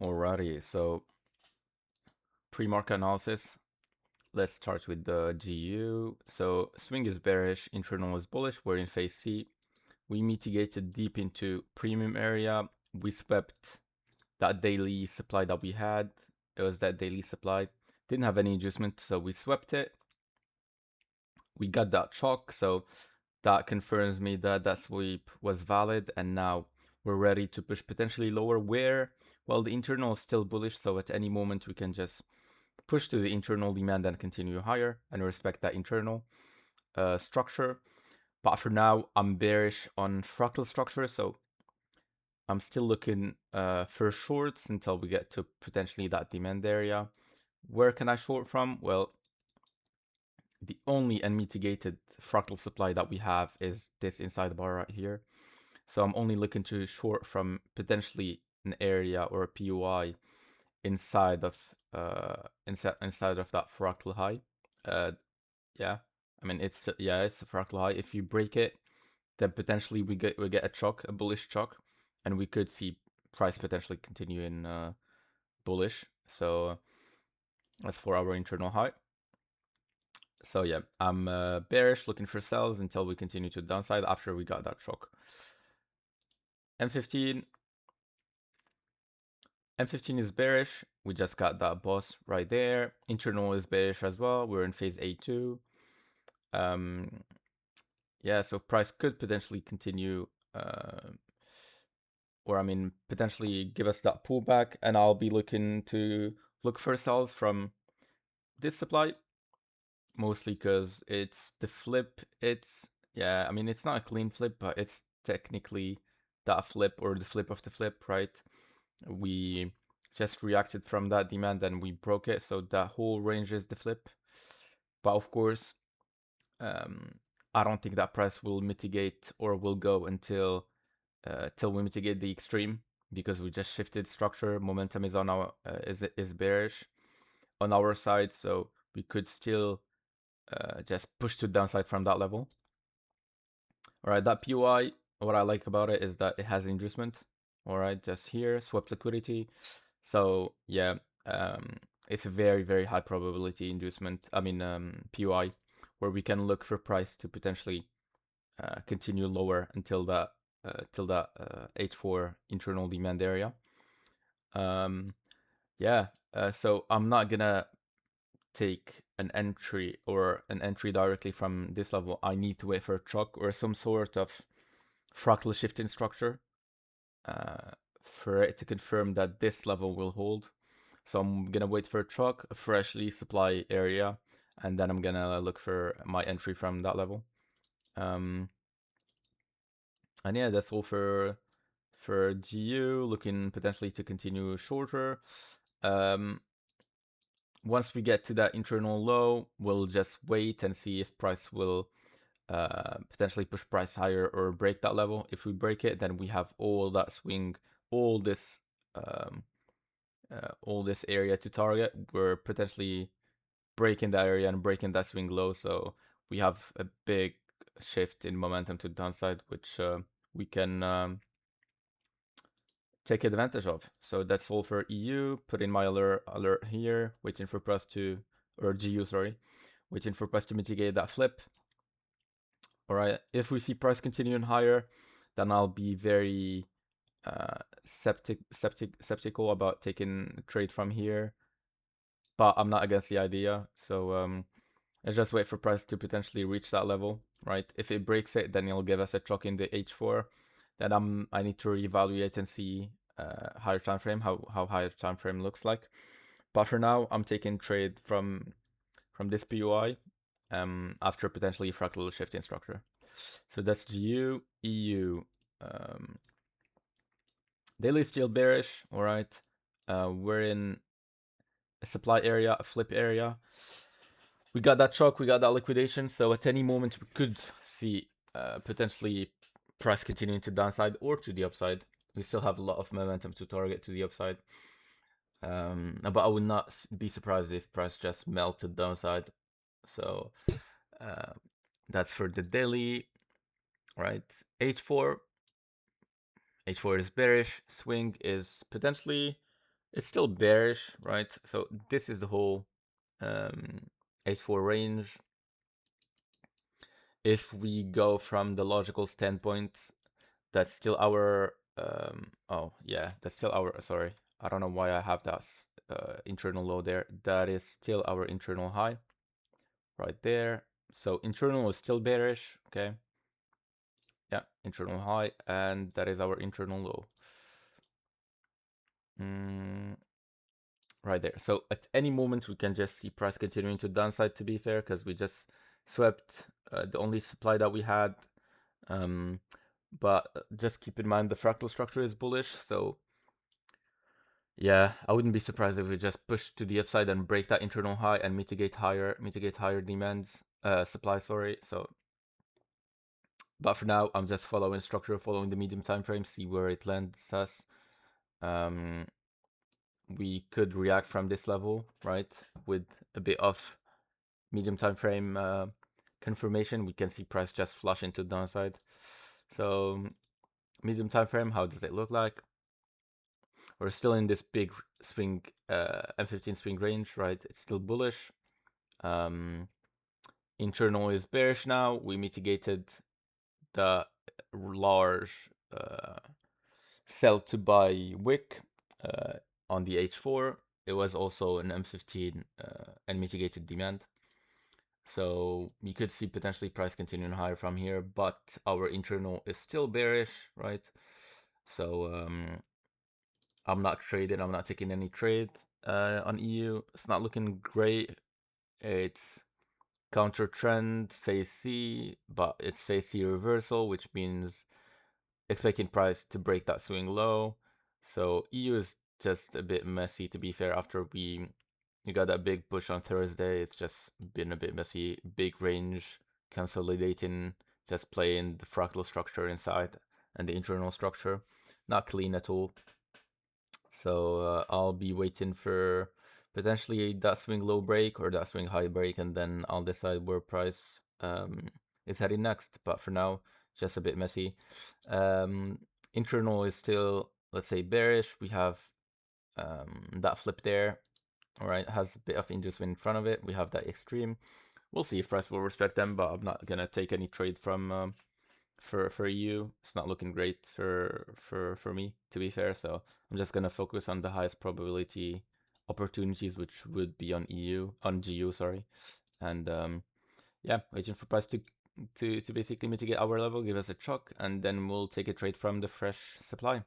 Alrighty, so pre-market analysis. Let's start with the GU. So swing is bearish, internal is bullish. We're in phase C. We mitigated deep into premium area. We swept that daily supply that we had. It was that daily supply. Didn't have any adjustment, so we swept it. We got that chalk, so that confirms me that that sweep was valid, and now we're ready to push potentially lower where, well, the internal is still bullish, so at any moment we can just push to the internal demand and continue higher and respect that internal structure. But for now, I'm bearish on fractal structure, so I'm still looking for shorts until we get to potentially that demand area. Where can I short from? Well, the only unmitigated fractal supply that we have is this inside bar right here. So I'm only looking to short from potentially an area or a POI inside of inside of that fractal high. Yeah, I mean it's a fractal high. If you break it, then potentially we get a chalk, a bullish chalk, and we could see price potentially continue in bullish. So that's for our internal high. So yeah, I'm bearish, looking for sells until we continue to downside after we got that chalk. M15. M15 is bearish. We just got that boss right there. Internal is bearish as well. We're in phase A2. Yeah, so price could potentially continue, or I mean, potentially give us that pullback, and I'll be looking to look for sells from this supply, mostly because it's the flip. Yeah, I mean, it's not a clean flip, but it's technically that flip or the flip of the flip, right? We just reacted from that demand and we broke it, so that whole range is the flip. But of course, I don't think that price will mitigate or will go until till we mitigate the extreme, because we just shifted structure. Momentum is on our is bearish on our side, so we could still just push to downside from that level. All right, that POI, what I like about it is that it has inducement. All right, just here, swept liquidity. So yeah, it's a very, very high probability inducement. I mean, POI, where we can look for price to potentially continue lower until that H4 internal demand area. Yeah, so I'm not gonna take an entry directly from this level. I need to wait for a chalk or some sort of fractal shifting structure for it to confirm that this level will hold. So I'm gonna wait for a chalk, a freshly supply area, and then I'm gonna look for my entry from that level. And yeah, that's all for GU, looking potentially to continue shorter. Once we get to that internal low, we'll just wait and see if price will potentially push price higher or break that level. If we break it, then we have all that swing, all this area to target. We're potentially breaking that area and breaking that swing low, so we have a big shift in momentum to the downside, which we can take advantage of. So that's all for EU. Put in my alert here, waiting for price to, or GU, sorry, waiting for price to mitigate that flip. All right, if we see price continuing higher, then I'll be very skeptical about taking a trade from here. But I'm not against the idea, so let's just wait for price to potentially reach that level, right? If it breaks it, then it'll give us a chalk in the H4. Then I need to reevaluate and see higher time frame, how higher time frame looks like. But for now, I'm taking trade from this POI after potentially fractal shifting structure. So that's GU, EU. Daily still bearish, all right. We're in a supply area, a flip area. We got that chalk, we got that liquidation, so at any moment we could see potentially price continuing to downside or to the upside. We still have a lot of momentum to target to the upside. But I would not be surprised if price just melted downside. So that's for the daily, right? H4 is bearish. Swing is potentially It's still bearish, right? So this is the whole H4 range. If we go from the logical standpoint, that's still our oh yeah, that's still our, sorry, I don't know why I have that internal low there. That is still our internal high right there. So internal is still bearish, okay? Yeah, internal high, and that is our internal low. Right there. So at any moment we can just see price continuing to downside, to be fair, because we just swept the only supply that we had. But just keep in mind the fractal structure is bullish, so yeah, I wouldn't be surprised if we just push to the upside and break that internal high and mitigate higher demands, supply, sorry. So, but for now, I'm just following structure, following the medium time frame, see where it lands us. We could react from this level, right? With a bit of medium time frame confirmation, we can see price just flush into the downside. So medium time frame, how does it look like? We're still in this big swing, M15 swing range, right? It's still bullish. Internal is bearish now. We mitigated the large sell to buy wick on the H4. It was also an M15 and mitigated demand. So we could see potentially price continuing higher from here, but our internal is still bearish, right? So I'm not trading. I'm not taking any trade on EU. It's not looking great. It's counter trend phase C, but it's phase C reversal, which means expecting price to break that swing low. So EU is just a bit messy, to be fair. After we got that big push on Thursday, it's just been a bit messy. Big range consolidating, just playing the fractal structure inside and the internal structure. Not clean at all. So I'll be waiting for potentially that swing low break or that swing high break, and then I'll decide where price is heading next. But for now, just a bit messy. Internal is still, let's say, bearish. We have that flip there. All right, has a bit of inducement in front of it. We have that extreme. We'll see if price will respect them, but I'm not gonna take any trade from for EU. It's not looking great for me, to be fair. So I'm just gonna focus on the highest probability opportunities, which would be on GU, sorry. And yeah, waiting for price to basically mitigate our level, give us a shock, and then we'll take a trade from the fresh supply.